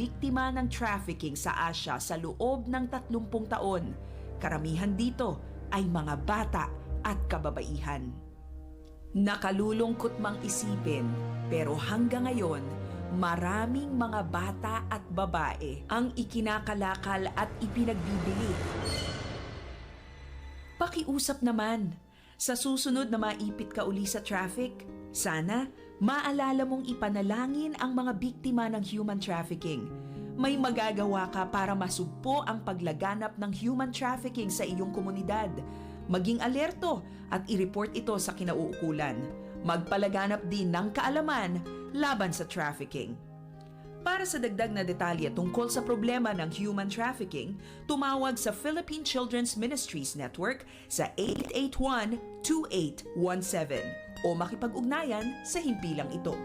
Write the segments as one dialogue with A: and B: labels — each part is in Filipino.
A: biktima ng trafficking sa Asia sa loob ng 30 taon. Karamihan dito ay mga bata at kababaihan. Nakalulungkot mang isipin, pero hanggang ngayon, maraming mga bata at babae ang ikinakalakal at ipinagbibili. Pakiusap naman, sa susunod na maipit ka uli sa traffic, sana maalala mong ipanalangin ang mga biktima ng human trafficking. May magagawa ka para masugpo ang paglaganap ng human trafficking sa iyong komunidad. Maging alerto at i-report ito sa kinauukulan. Magpalaganap din ng kaalaman laban sa trafficking. Para sa dagdag na detalye tungkol sa problema ng human trafficking, tumawag sa Philippine Children's Ministries Network sa 881-2817 o makipag-ugnayan sa himpilang ito.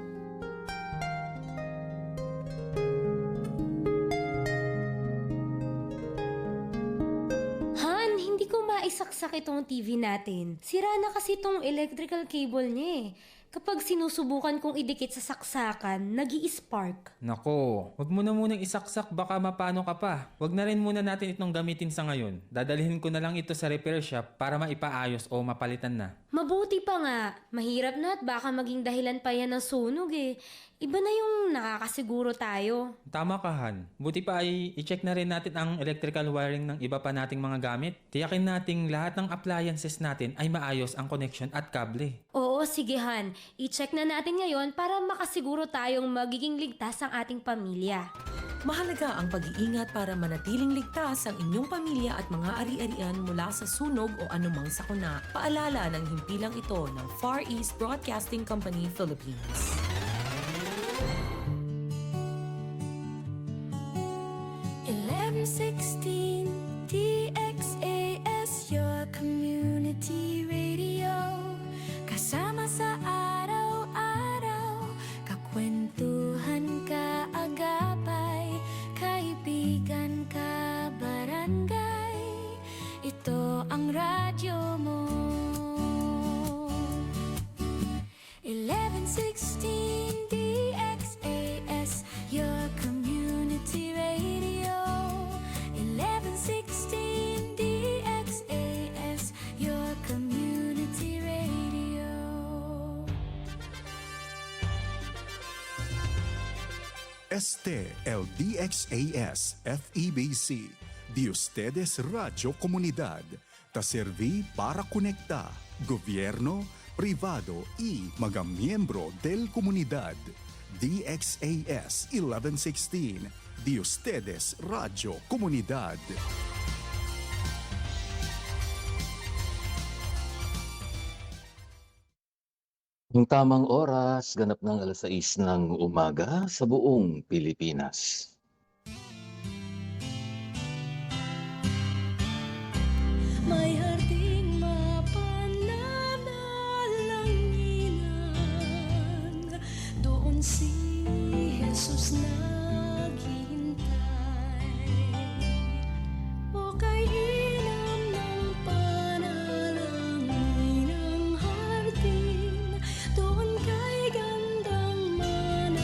B: Han, hindi ko maisaksak itong TV natin. Sira na kasi itong electrical cable niya eh. Kapag sinusubukan kong idikit sa saksakan, nag-i-spark.
C: Nako, wag mo na munang isaksak, baka mapano ka pa. Wag na rin muna natin itong gamitin sa ngayon. Dadalhin ko na lang ito sa repair shop para maipaayos o mapalitan na.
B: Mabuti pa nga. Mahirap na at baka maging dahilan pa yan ng sunog eh. Iba na yung nakakasiguro tayo.
C: Tama ka, Han. Buti pa ay i-check na rin natin ang electrical wiring ng iba pa nating mga gamit. Tiyakin nating lahat ng appliances natin ay maayos ang connection at kable.
B: Oo, sige Han. I-check na natin ngayon para makasiguro tayong magiging ligtas ang ating pamilya.
D: Mahalaga ang pag-iingat para manatiling ligtas ang inyong pamilya at mga ari-arian mula sa sunog o anumang sakuna. Paalala ng himpilang ito ng Far East Broadcasting Company, Philippines.
E: DXAS, your community radio. Kasama sa araw-araw, kakwentuhan kaagapay, kaibigan ka barangay. Ito ang radyo mo. 1116 DXAS, your community radio. 1116 DXAS, your community radio.
F: Este el DXAS FEBC, de ustedes Radio Comunidad, ta serví para conectar gobierno, privado y mga miembro del comunidad. DXAS 1116, de ustedes Radio Comunidad.
G: Yung tamang oras, ganap ng 6:00 ng umaga sa buong Pilipinas.
E: May harding mapananalanginan, doon si Jesus naghihintay. O kainan ng panalangin ang hardin, doon kay gandang manalangin.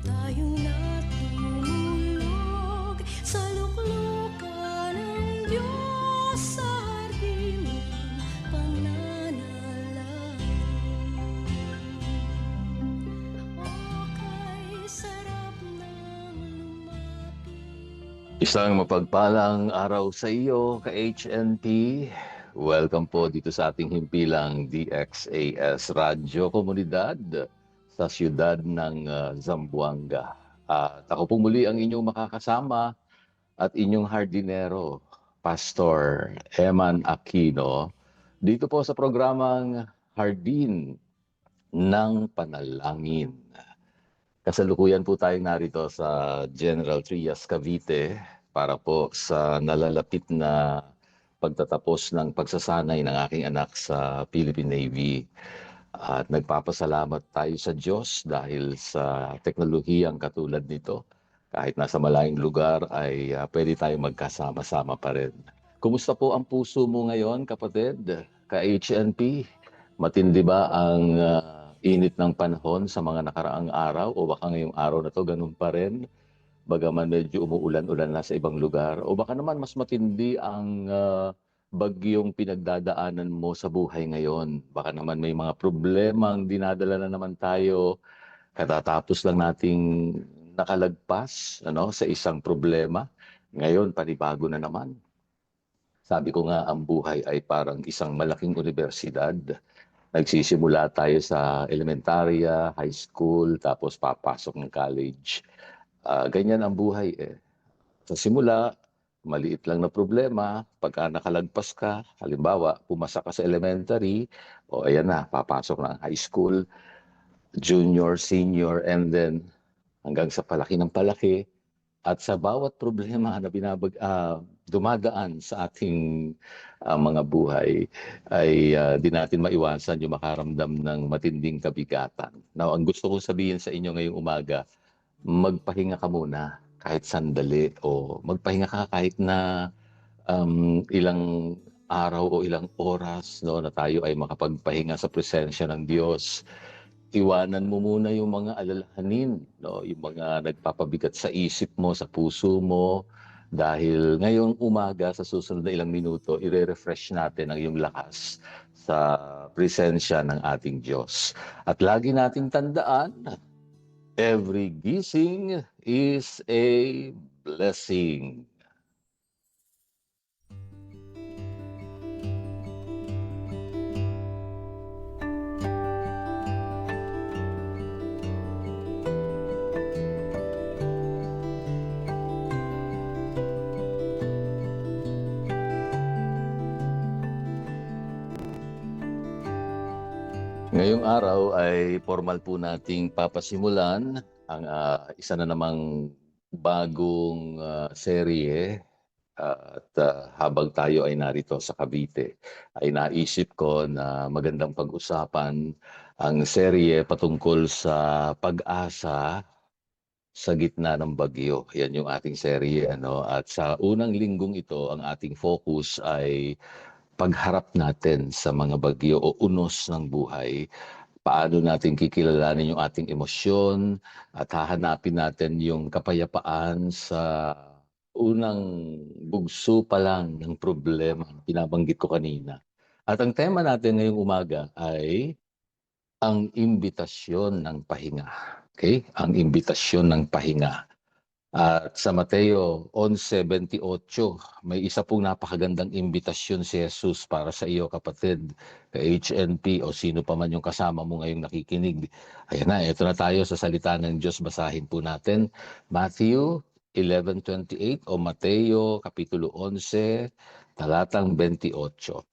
E: Tayong natulog sa luklukan ng Diyos sa hardin ng pananalangin. O kay sarap ng lumapit.
G: Isang mapagpalang araw sa iyo, ka-HNP. Welcome po dito sa ating himpilang DXAS Radyo Komunidad sa siyudad ng Zamboanga. At ako po muli ang inyong makakasama at inyong hardinero, Pastor Eman Aquino, dito po sa programang Hardin ng Panalangin. Kasalukuyan po tayo narito sa General Trias, Cavite para po sa nalalapit na pagtatapos ng pagsasanay ng aking anak sa Philippine Navy. At nagpapasalamat tayo sa Diyos dahil sa teknolohiyang katulad nito. Kahit nasa malayong lugar ay pwede tayong magkasama-sama pa rin. Kumusta po ang puso mo ngayon, kapatid? Ka-HNP, matindi ba ang init ng panahon sa mga nakaraang araw o baka ngayong araw na to ganun pa rin? Bagaman medyo umuulan-ulan na sa ibang lugar o baka naman mas matindi ang bagyong pinagdadaanan mo sa buhay ngayon. Baka naman may mga problemang dinadala na naman tayo. Katatapos lang nating nakalagpas sa isang problema. Ngayon, panibago na naman. Sabi ko nga, ang buhay ay parang isang malaking universidad. Nagsisimula tayo sa elementarya, high school, tapos papasok ng college. Ganyan ang buhay eh. Sa simula, maliit lang na problema. Pagka nakalagpas ka, halimbawa, pumasa ka sa elementary, o ayan na, papasok na ang high school, junior, senior, and then hanggang sa palaki ng palaki. At sa bawat problema na dumadaan sa ating mga buhay, ay di natin maiwasan yung makaramdam ng matinding kabigatan. Now, ang gusto kong sabihin sa inyo ngayong umaga, magpahinga ka muna kahit sandali o magpahinga ka kahit na ilang araw o ilang oras na tayo ay makapagpahinga sa presensya ng Diyos. Iwanan mo muna yung mga alalahanin, yung mga nagpapabigat sa isip mo, sa puso mo, dahil ngayong umaga sa susunod na ilang minuto, ire-refresh natin ang iyong lakas sa presensya ng ating Diyos. At lagi nating tandaan, every gising is a blessing. Ngayong araw ay formal po nating papasimulan ang isa na namang bagong serye at habang tayo ay narito sa Cavite ay naisip ko na magandang pag-usapan ang serye patungkol sa pag-asa sa gitna ng bagyo. Yan yung ating serye at sa unang linggong ito ang ating focus ay pagharap natin sa mga bagyo o unos ng buhay. Paano natin kikilalanin yung ating emosyon at hahanapin natin yung kapayapaan sa unang bugso pa lang ng problema na pinabanggit ko kanina. At ang tema natin ngayong umaga ay ang imbitasyon ng pahinga. Okay? Ang imbitasyon ng pahinga. At sa Mateo 11:28, may isa pong napakagandang imbitasyon si Jesus para sa iyo kapatid, ka HNP o sino pa man yung kasama mo ngayong nakikinig. Ayan na, ito na tayo sa salita ng Diyos. Basahin po natin. Matthew 11:28 o Mateo Kapitulo 11, talatang 28.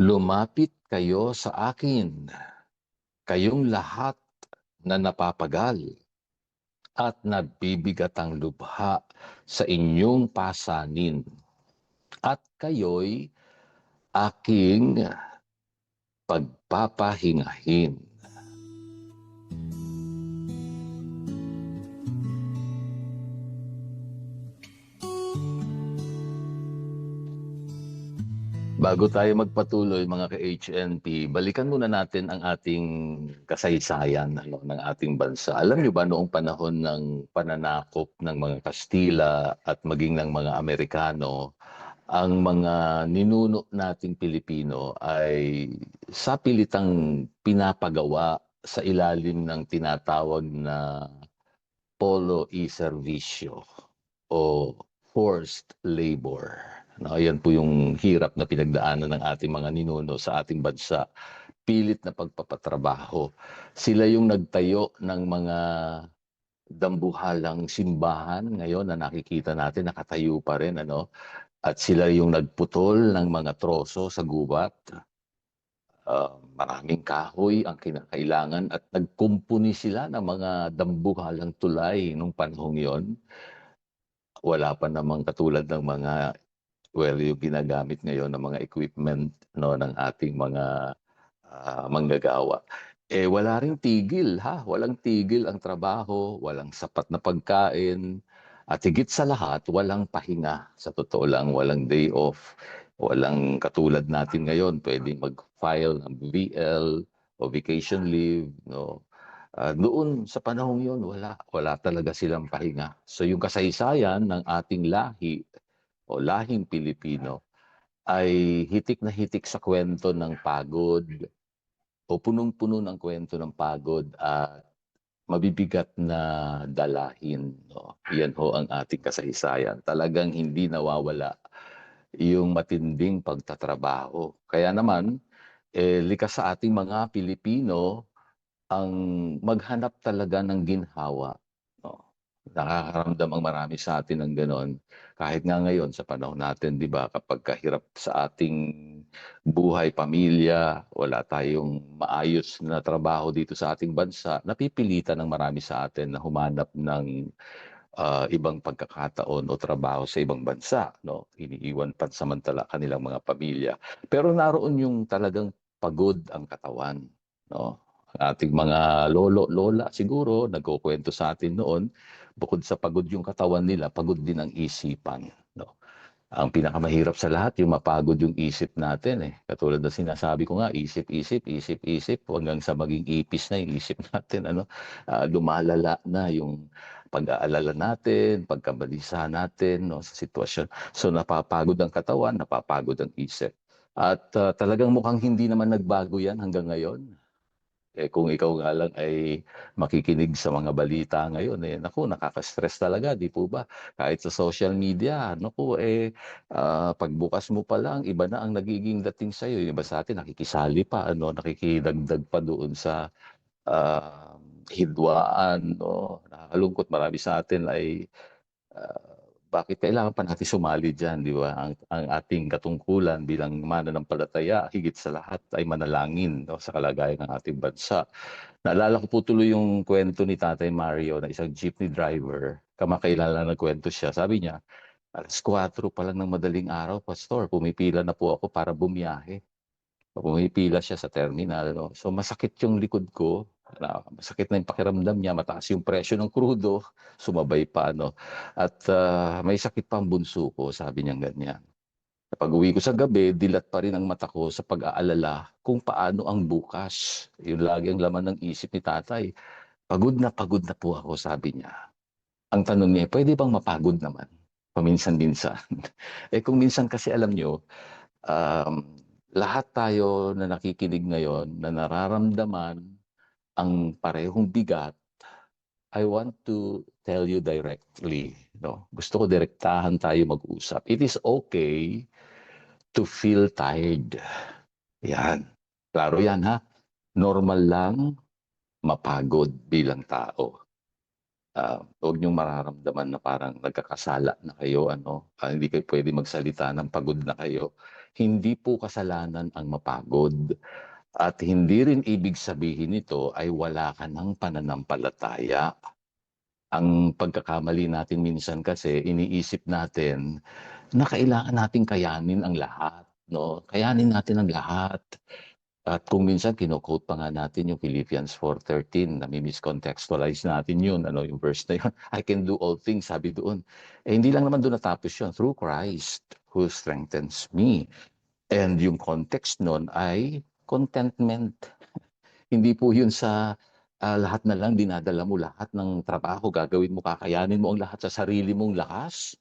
G: Lumapit kayo sa akin, kayong lahat na napapagal at nabibigat ang lubha sa inyong pasanin, at kayo'y aking pagpapahingahin. Bago tayo magpatuloy mga ka-HNP, balikan muna natin ang ating kasaysayan ng ating bansa. Alam niyo ba noong panahon ng pananakop ng mga Kastila at maging ng mga Amerikano, ang mga ninuno nating Pilipino ay sapilitang pinapagawa sa ilalim ng tinatawag na polo y servisyo o forced labor. Ayan po yung hirap na pinagdaanan ng ating mga ninuno sa ating bansa. Pilit na pagpapatrabaho. Sila yung nagtayo ng mga dambuhalang simbahan ngayon na nakikita natin, nakatayo pa rin. At sila yung nagputol ng mga troso sa gubat. Maraming kahoy ang kinakailangan at nagkumpuni sila ng mga dambuhalang tulay nung panahong yon. Wala pa namang katulad ng mga yung ginagamit ngayon ng mga equipment ng ating mga manggagawa. Wala ring tigil walang tigil ang trabaho, walang sapat na pagkain, at higit sa lahat, walang pahinga. Sa totoo lang, walang day off. Walang katulad natin ngayon, pwedeng mag-file ng VL o vacation leave, no? Noon sa panahong yun, wala talaga silang pahinga. So yung kasaysayan ng ating lahi o lahing Pilipino ay hitik na hitik sa kwento ng pagod o punong-puno ng kwento ng pagod at mabibigat na dalahin. No? Yan ho ang ating kasaysayan. Talagang hindi nawawala yung matinding pagtatrabaho. Kaya naman, likas sa ating mga Pilipino ang maghanap talaga ng ginhawa. No? Nakakaramdam ang marami sa atin ng ganon. Kahit nga ngayon sa panahon natin, di ba, kapag kahirap sa ating buhay, pamilya, wala tayong maayos na trabaho dito sa ating bansa, napipilitan ng marami sa atin na humanap ng ibang pagkakataon o trabaho sa ibang bansa, no? Iniiwan pansamantala kanilang mga pamilya. Pero naroon yung talagang pagod ang katawan, no? Ang ating mga lolo, lola siguro nagkukwento sa atin noon, bukod sa pagod yung katawan nila, pagod din ang isipan, no? Ang pinakamahirap sa lahat, yung mapagod yung isip natin eh. Katulad na sinasabi ko nga, isip, hanggang sa maging ipis na yung isip natin. Lumalala na yung pag-aalala natin, pagkabalisa natin, no, sa sitwasyon. So napapagod ang katawan, napapagod ang isip. At talagang mukhang hindi naman nagbago yan hanggang ngayon. Kung ikaw nga lang ay makikinig sa mga balita ngayon, naku, nakaka-stress talaga, di po ba? Kahit sa social media, naku, pagbukas mo pa lang, iba na ang nagiging dating sa'yo. Yung iba sa atin, nakikisali pa, nakikidagdag pa doon sa hidwaan, no? Nakakalungkot, marami sa atin ay bakit kailangan pa natin sumali diyan, di ba? Ang ating katungkulan bilang mananampalataya, higit sa lahat ay manalangin, no, sa kalagayan ng ating bansa. Naalala ko po tuloy yung kwento ni Tatay Mario na isang jeepney driver. Kamakailan lang nagkwento siya. Sabi niya, alas 4 pa lang ng madaling araw, Pastor, pumipila na po ako para bumiyahe. Pumipila siya sa terminal. No? So masakit yung likod ko. Masakit na yung pakiramdam niya. Mataas yung presyo ng krudo. Sumabay pa. No? At may sakit pa ang bunso ko. Sabi niya ganyan. Pag uwi ko sa gabi, dilat pa rin ang mata ko sa pag-aalala kung paano ang bukas. Yun lagi ang laman ng isip ni tatay. Pagod na po ako, sabi niya. Ang tanong niya, pwede bang mapagod naman? Paminsan-minsan. Kung minsan kasi alam niyo, um, lahat tayo na nakikinig ngayon na nararamdaman ang parehong bigat, I want to tell you directly, no? Gusto ko direktahan tayo mag-usap. It is okay to feel tired. Yan. Klaro yan, ha? Normal lang mapagod bilang tao. Huwag niyong mararamdaman na parang nagkakasala na kayo, hindi kayo pwede magsalita ng pagod na kayo. Hindi po kasalanan ang mapagod. At hindi rin ibig sabihin nito ay wala ka ng pananampalataya. Ang pagkakamali natin minsan kasi, iniisip natin na kailangan nating kayanin ang lahat. No? Kayanin natin ang lahat. At kung minsan, kino-quote pa nga natin yung Philippians 4:13, nami-miscontextualize natin yun, yung verse na yun. I can do all things, sabi doon. Hindi lang naman doon natapos yun, through Christ who strengthens me. And yung context nun ay contentment. Hindi po yun sa lahat na lang, dinadala mo lahat ng trabaho, gagawin mo, kakayanin mo ang lahat sa sarili mong lakas.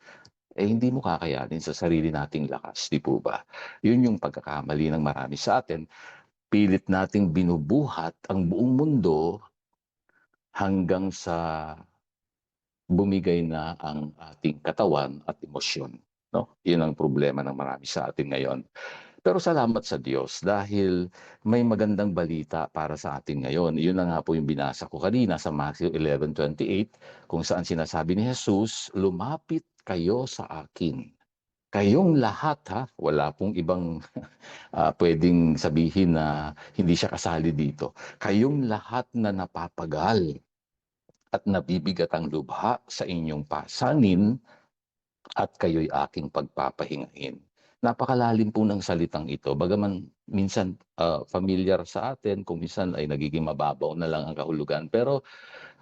G: Hindi mo kakayanin sa sarili nating lakas, di po ba? Yun yung pagkakamali ng marami sa atin. Pilit nating binubuhat ang buong mundo hanggang sa bumigay na ang ating katawan at emosyon. No? Yun ang problema ng marami sa atin ngayon. Pero salamat sa Diyos dahil may magandang balita para sa atin ngayon. Yun na nga po yung binasa ko kanina sa Matthew 11:28 kung saan sinasabi ni Jesus, lumapit kayo sa akin. Kayong lahat, ha, wala pong ibang pwedeng sabihin na hindi siya kasali dito. Kayong lahat na napapagal at nabibigat ang lubha sa inyong pasanin at kayo'y aking pagpapahingain. Napakalalim po ng salitang ito. Bagaman minsan familiar sa atin, kung minsan ay nagiging mababaw na lang ang kahulugan. Pero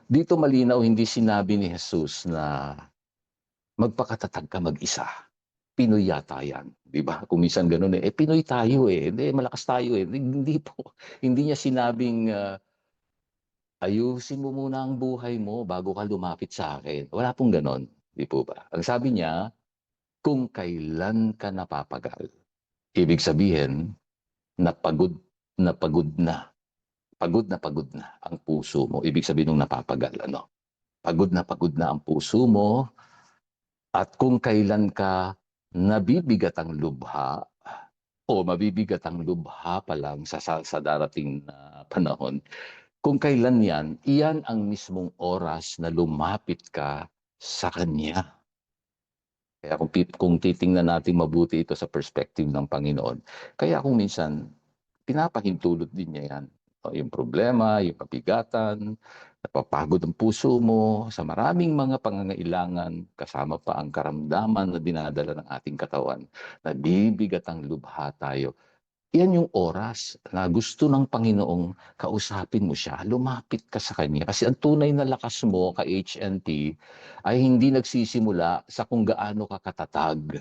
G: dito malinaw, hindi sinabi ni Jesus na magpakatatag ka mag-isa. Pinoy yata yan. Di ba? Kung minsan ganun eh. Pinoy tayo eh. Hindi, malakas tayo eh. Hindi po. Hindi niya sinabing, ayusin mo muna ang buhay mo bago ka lumapit sa akin. Wala pong ganon. Di po ba? Ang sabi niya, kung kailan ka napapagal. Ibig sabihin, napagod na pagod na. Pagod na ang puso mo. Ibig sabihin ng napapagal. Ano? Pagod na ang puso mo. At kung kailan ka nabibigat ang lubha o mabibigat ang lubha pa lang sa darating na panahon, kung kailan yan, iyan ang mismong oras na lumapit ka sa Kanya. Kaya kung titingnan natin mabuti ito sa perspective ng Panginoon, kaya kung minsan, pinapahintulot din niya yan. Yung problema, yung kabigatan, napapagod ang puso mo sa maraming mga pangangailangan, kasama pa ang karamdaman na dinadala ng ating katawan, nabibigat ang lubha tayo. Yan yung oras na gusto ng Panginoong kausapin mo siya, lumapit ka sa Kanya. Kasi ang tunay na lakas mo ka HNT ay hindi nagsisimula sa kung gaano ka katatag,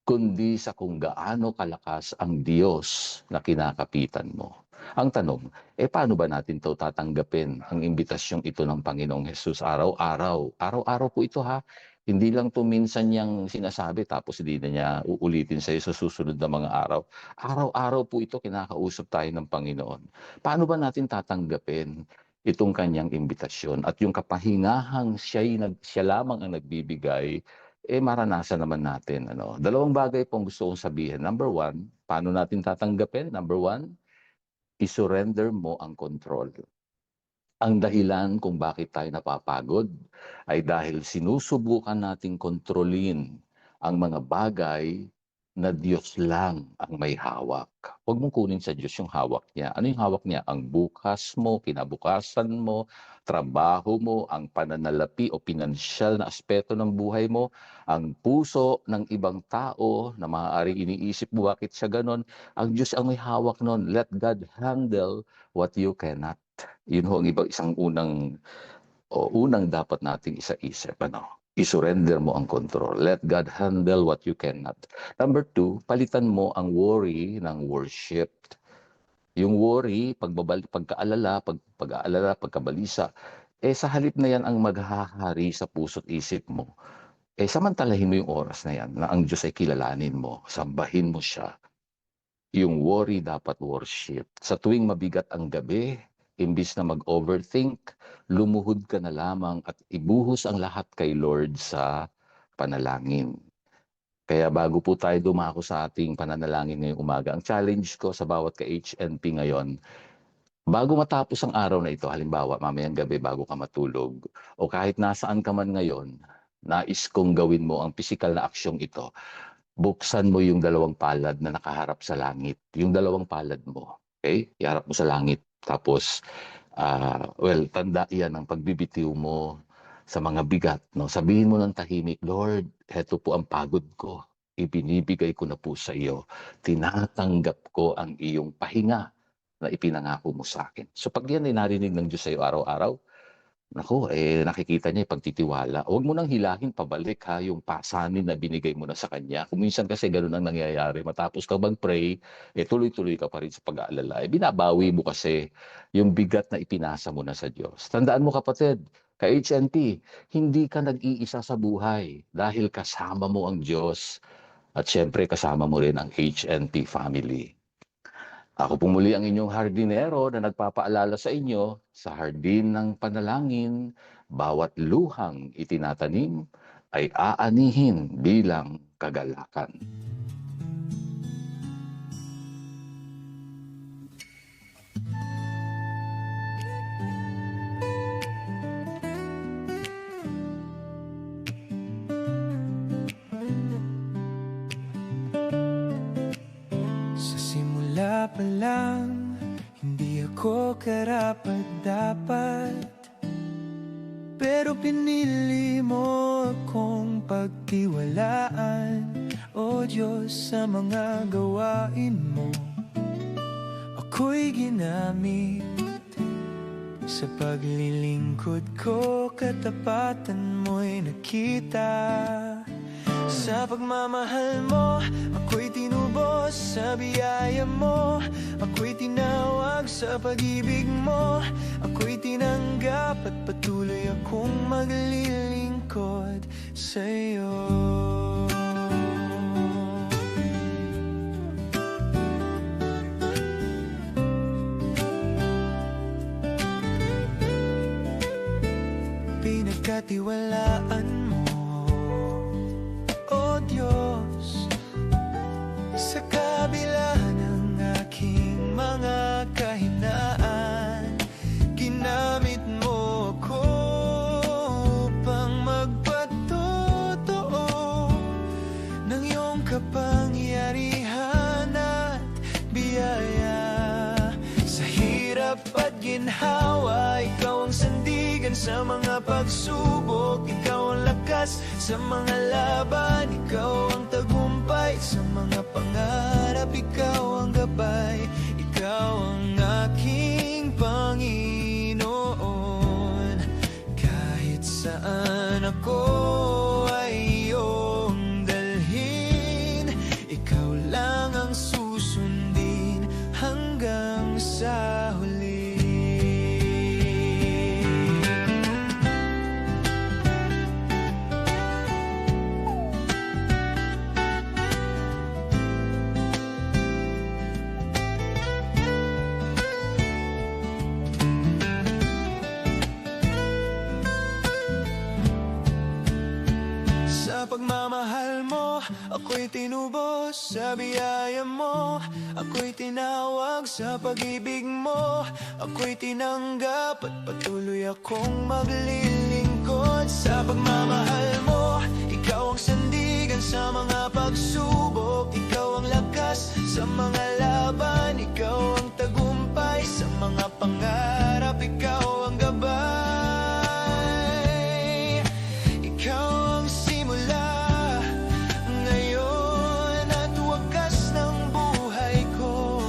G: kundi sa kung gaano kalakas ang Diyos na kinakapitan mo. Ang tanong, paano ba natin ito tatanggapin ang imbitasyong ito ng Panginoong Hesus araw-araw? Araw-araw po ito ha. Hindi lang to minsan niyang sinasabi tapos hindi na niya uulitin sa iyo sa susunod na mga araw. Araw-araw po ito kinakausap tayo ng Panginoon. Paano ba natin tatanggapin itong kanyang imbitasyon? At yung kapahingahang siya lamang ang nagbibigay, maranasan naman natin. Ano? Dalawang bagay pong gusto kong sabihin. Number one, paano natin tatanggapin? Number one, isurrender mo ang control. Ang dahilan kung bakit tayo napapagod ay dahil sinusubukan nating kontrolin ang mga bagay na Diyos lang ang may hawak. Huwag mong kunin sa Diyos yung hawak niya. Ano yung hawak niya? Ang bukas mo, kinabukasan mo, trabaho mo, ang pananalapi o pinansyal na aspeto ng buhay mo, ang puso ng ibang tao na maaaring iniisip mo bakit siya ganon. Ang Diyos ang may hawak nun. Let God handle what you cannot. Yun ho ang isang unang dapat nating isa-isip. I-surrender mo ang control. Let God handle what you cannot. Number two, palitan mo ang worry ng worship. Yung worry, pagkaalala, pagkabalisa, sa halip na yan ang maghahari sa puso't isip mo. Samantalahin mo yung oras na yan na ang Diyos ay kilalanin mo, sambahin mo siya. Yung worry dapat worship. Sa tuwing mabigat ang gabi, imbis na mag-overthink, lumuhod ka na lamang at ibuhos ang lahat kay Lord sa panalangin. Kaya bago po tayo dumako sa ating pananalangin ngayong umaga, ang challenge ko sa bawat ka-HNP ngayon, bago matapos ang araw na ito, halimbawa mamayang gabi bago ka matulog, o kahit nasaan ka man ngayon, nais kong gawin mo ang pisikal na aksyong ito. Buksan mo yung dalawang palad na nakaharap sa langit. Yung dalawang palad mo. Okay? Iharap mo sa langit. Tapos, tanda yan ang pagbibitiw mo sa mga bigat. No? Sabihin mo ng tahimik, Lord, heto po ang pagod ko. Ibinibigay ko na po sa iyo. Tinatanggap ko ang iyong pahinga na ipinangako mo sa akin. So pag yan ay narinig ng Diyos sa iyo araw-araw, nakikita niya yung pagtitiwala. Huwag mo nang hilahin pabalik yung pasanin na binigay mo na sa Kanya. Kung minsan kasi ganun ang nangyayari. Matapos ka mag-pray, tuloy-tuloy ka pa rin sa pag-aalala. Binabawi mo kasi yung bigat na ipinasa mo na sa Diyos. Tandaan mo kapatid, ka-HNP, hindi ka nag-iisa sa buhay dahil kasama mo ang Diyos at syempre kasama mo rin ang HNP family. Ako po muli ang inyong hardinero na nagpapaalala sa inyo sa hardin ng panalangin, bawat luhang itinatanim ay aanihin bilang kagalakan.
H: Sa simula pa lang, hindi ako karapat-dapat. Pero pinili mo akong pagtiwalaan, O Diyos, sa mga gawain mo. Ako'y ginamit sa paglilingkod ko, katapatan mo'y nakita. Sa pagmamahal mo, ako'y tinubos sa biyaya mo. Ako'y tinawag sa pag-ibig mo. Ako'y tinanggap at patuloy akong maglilingkod sa'yo. Pinagkatiwalaan mo, O Diyos, sa kabila ng aking mga kahinaan, ginamit mo ako upang magpatotoo ng iyong kapangyarihan at biyaya. Sa hirap at ginhawa, ikaw ang sandigan sa mga pagsubok. Ikaw ang lakas sa mga laban. Ikaw ang tagumpay sa mga pangarap. Ikaw ang gabay. Ikaw ang aking Panginoon. Kahit saan ako ay iyong dalhin, ikaw lang ang susundin hanggang sa huli. Sa pagmamahal mo, ako'y tinubos sa biyaya mo. Ako'y tinawag sa pag-ibig mo. Ako'y tinanggap at patuloy akong maglilingkod. Sa pagmamahal mo, ikaw ang sandigan sa mga pagsubok. Ikaw ang lakas sa mga laban. Ikaw ang tagumpay sa mga pangarap. Ikaw ang gabay. Ikaw ang simula ngayon at wakas ng buhay ko.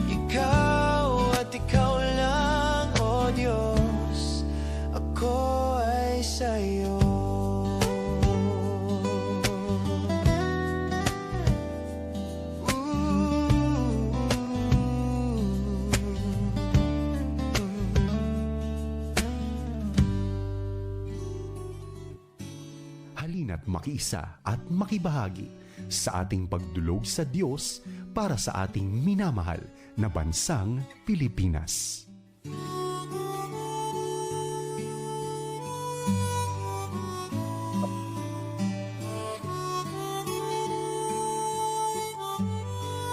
H: Ikaw at ikaw lang, O Diyos, ako ay sa'yo.
F: Halina't makiisa at makibahagi sa ating pagdulog sa Diyos para sa ating minamahal na bansang Pilipinas.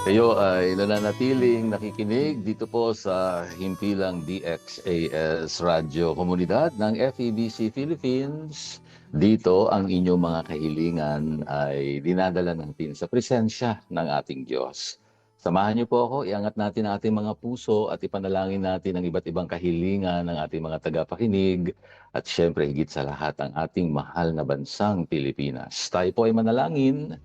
G: Kayo ay nananatiling nakikinig dito po sa himpilang DXAS Radyo Komunidad ng FEBC Philippines. Dito ang inyong mga kahilingan ay dinadala natin sa presensya ng ating Diyos. Samahan niyo po ako, iangat natin ang ating mga puso at ipanalangin natin ang iba't ibang kahilingan ng ating mga tagapakinig at syempre higit sa lahat ang ating mahal na bansang Pilipinas. Tayo po ay manalangin.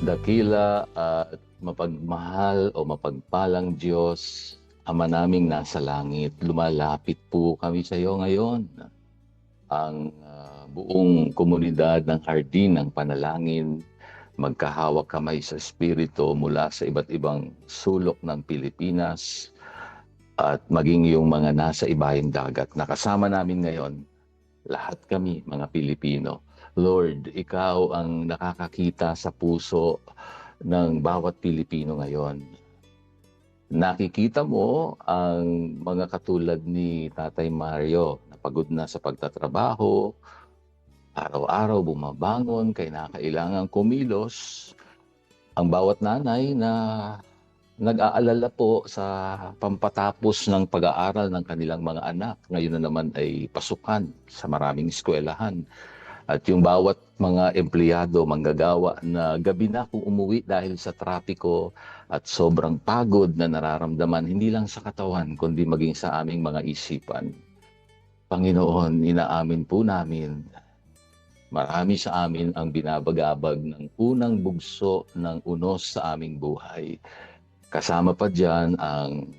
G: Dakila at mapagmahal o mapagpalang Diyos, Ama naming nasa langit, lumalapit po kami sa iyo ngayon. Ang buong komunidad ng Hardin ng Panalangin, magkahawak kamay sa Espiritu mula sa iba't ibang sulok ng Pilipinas at maging yung mga nasa ibayong dagat. Nakasama namin ngayon, lahat kami mga Pilipino. Lord, ikaw ang nakakakita sa puso ng bawat Pilipino ngayon. Nakikita mo ang mga katulad ni Tatay Mario na pagod na sa pagtatrabaho, araw-araw bumabangon, kailangan kumilos. Ang bawat nanay na nag-aalala po sa pampatapos ng pag-aaral ng kanilang mga anak. Ngayon na naman ay pasukan sa maraming eskwelahan. At yung bawat mga empleyado, manggagawa na gabi na kung umuwi dahil sa trapiko at sobrang pagod na nararamdaman, hindi lang sa katawan, kundi maging sa aming mga isipan. Panginoon, inaamin po namin, marami sa amin ang binabagabag ng unang bugso ng unos sa aming buhay. Kasama pa dyan ang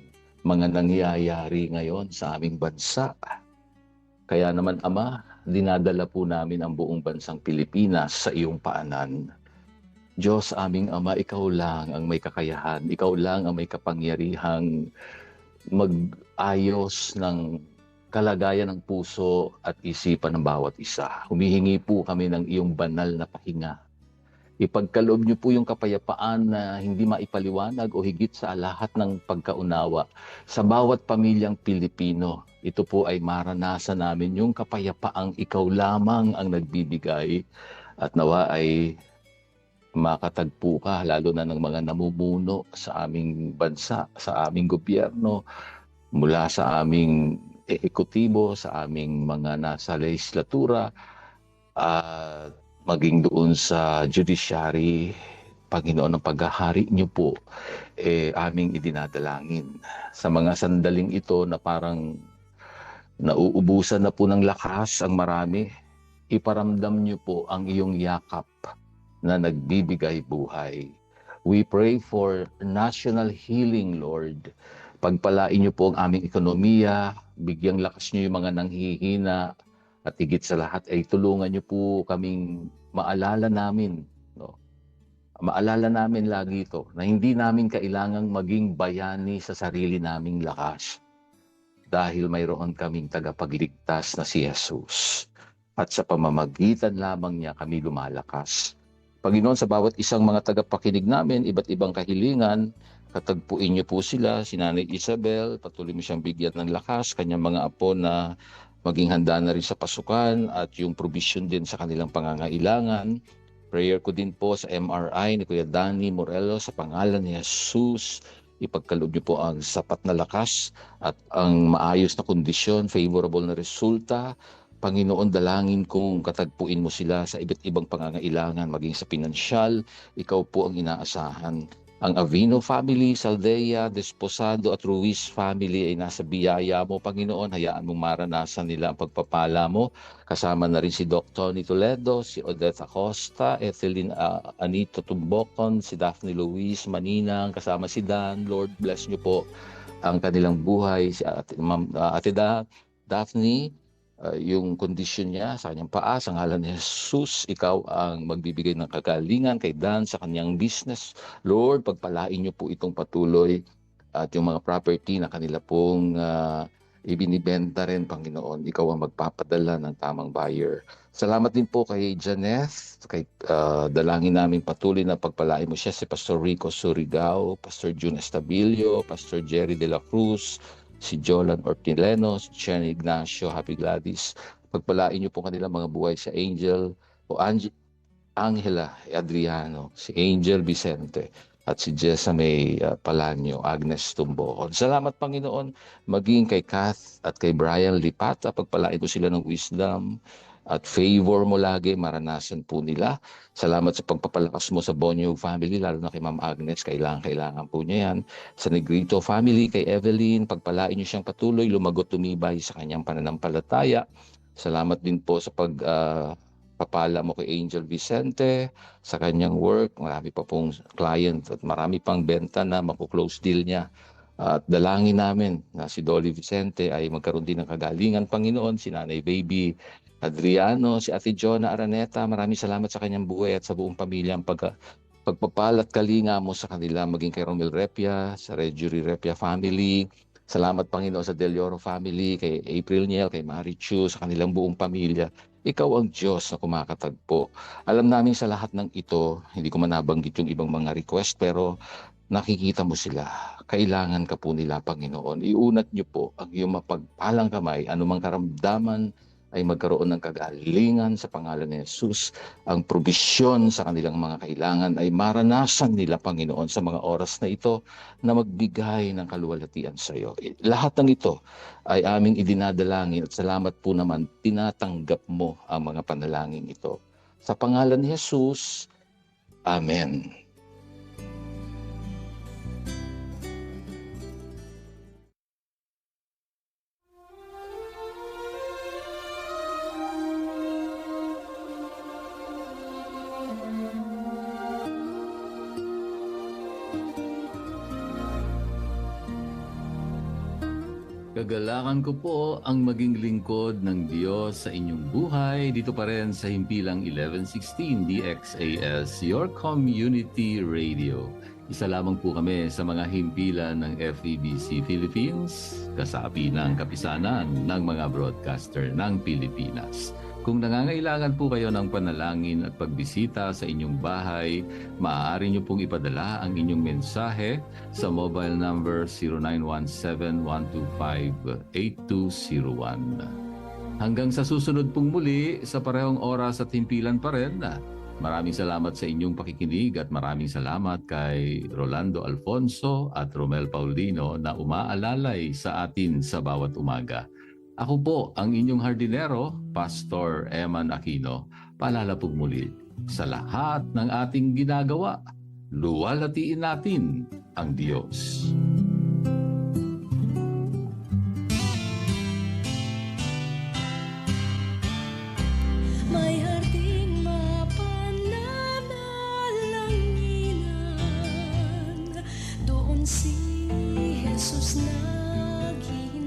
G: mga nangyayari ngayon sa aming bansa. Kaya naman, Ama, dinadala po namin ang buong bansang Pilipinas sa iyong paanan. Diyos aming Ama, ikaw lang ang may kakayahan, ikaw lang ang may kapangyarihang mag-ayos ng kalagayan ng puso at isipan ng bawat isa. Humihingi po kami ng iyong banal na pahinga. Ipagkaloob niyo po yung kapayapaan na hindi maipaliwanag o higit sa lahat ng pagkaunawa sa bawat pamilyang Pilipino. Ito po ay maranasan namin yung kapayapaang ikaw lamang ang nagbibigay at nawa ay makatagpo ka lalo na ng mga namumuno sa aming bansa, sa aming gobyerno, mula sa aming ehekutibo, sa aming mga nasa legislatura, at maging doon sa judiciary. Panginoon, ang paghahari niyo po, aming idinadalangin. Sa mga sandaling ito na parang nauubusan na po ng lakas ang marami, iparamdam niyo po ang iyong yakap na nagbibigay buhay. We pray for national healing, Lord. Pagpalain niyo po ang aming ekonomiya, bigyang lakas niyo yung mga nanghihina, at higit sa lahat ay tulungan niyo po kaming maalala namin, no? Maalala namin lagi ito, na hindi namin kailangang maging bayani sa sarili naming lakas. Dahil mayroon kaming tagapagligtas na si Jesus. At sa pamamagitan lamang niya kami lumalakas. Panginoon, sa bawat isang mga tagapakinig namin, iba't ibang kahilingan, katagpuin niyo po sila, si Nanay Isabel, patuloy mo siyang bigyan ng lakas, kanyang mga apo na maging handa na rin sa pasukan at yung provision din sa kanilang pangangailangan. Prayer ko din po sa MRI ni Kuya Danny Morelos sa pangalan ni Jesus. Ipagkaloob niyo po ang sapat na lakas at ang maayos na kondisyon, favorable na resulta. Panginoon, dalangin kong katagpuin mo sila sa iba't ibang pangangailangan, maging sa pinansyal, ikaw po ang inaasahan. Ang Avino family, Saldea, Desposado at Ruiz family ay nasa biyaya mo, Panginoon. Hayaan mong maranasan nila ang pagpapala mo. Kasama na rin si Doc Tony Toledo, si Odette Acosta, Ethelyn Anito Tumbocon, si Daphne Luis Maninang, kasama si Dan. Lord, bless niyo po ang kanilang buhay. Si Ate Daphne, yung kondisyon niya sa kanyang paa, sa ngalan ni Jesus, ikaw ang magbibigay ng kagalingan kay Dan sa kanyang business. Lord, pagpalain niyo po itong patuloy at yung mga property na kanila pong ibinibenta rin, Panginoon. Ikaw ang magpapadala ng tamang buyer. Salamat din po kay Janeth, kay dalangin namin patuloy na pagpalain mo siya, si Pastor Rico Surigao, Pastor June Estabilio, Pastor Jerry De La Cruz, si Jolan Ortileno, si Chen Ignacio, Happy Gladys. Pagpalain niyo po kanilang mga buhay, si Angel o Angela Adriano, si Angel Vicente, at si Jessa May Palanyo, Agnes Tumbocon. Salamat, Panginoon, maging kay Kath at kay Brian Lipata. Pagpalain mo sila ng wisdom at favor mo lagi, maranasan po nila. Salamat sa pagpapalakas mo sa Bonyo family, lalo na kay Ma'am Agnes, kailangan po niya yan. Sa Negrito family, kay Evelyn, pagpalain niyo siyang patuloy, lumagot tumibay sa kanyang pananampalataya. Salamat din po sa pagpapala mo kay Angel Vicente, sa kanyang work, marami pa pong client at marami pang benta na maku-close deal niya. At dalangin namin na si Dolly Vicente ay magkaroon din ng kagalingan, Panginoon, si Nanay Baby Adriano, si Ate Jonah Araneta, maraming salamat sa kanyang buhay at sa buong pamilya ang pagpapalat kalinga mo sa kanila, maging kay Romel Repia, sa Rejury Repia family. Salamat, Panginoon, sa Del Oro family, kay April Niel, kay Marichu, sa kanilang buong pamilya. Ikaw ang Diyos na kumakatagpo. Alam namin sa lahat ng ito, hindi ko man nabanggit yung ibang mga request, pero nakikita mo sila. Kailangan ka po nila, Panginoon. Iunat niyo po ang iyong mapagpalang kamay, anumang karamdaman ay magkaroon ng kagalingan sa pangalan ni Jesus. Ang probisyon sa kanilang mga kailangan ay maranasan nila, Panginoon, sa mga oras na ito na magbigay ng kaluwalhatian sa iyo. Lahat ng ito ay aming idinadalangin at salamat po naman, tinatanggap mo ang mga panalangin ito. Sa pangalan ni Jesus, Amen. Kagalakan ko po ang maging lingkod ng Diyos sa inyong buhay dito pa rin sa Himpilang 1116 DXAS, your community radio. Isa lamang po kami sa mga himpilan ng FEBC Philippines, kasapi ng kapisanan ng mga broadcaster ng Pilipinas. Kung nangangailangan po kayo ng panalangin at pagbisita sa inyong bahay, maaari nyo pong ipadala ang inyong mensahe sa mobile number 0917-125-8201. Hanggang sa susunod pong muli sa parehong oras at himpilan pa rin, maraming salamat sa inyong pakikinig at maraming salamat kay Rolando Alfonso at Romel Paulino na umaalalay sa atin sa bawat umaga. Ako po ang inyong hardinero, Pastor Eman Aquino. Paalala po muli, sa lahat ng ating ginagawa, luwalhatiin natin ang Diyos.
E: May harding mapananalanginan, doon si Jesus naging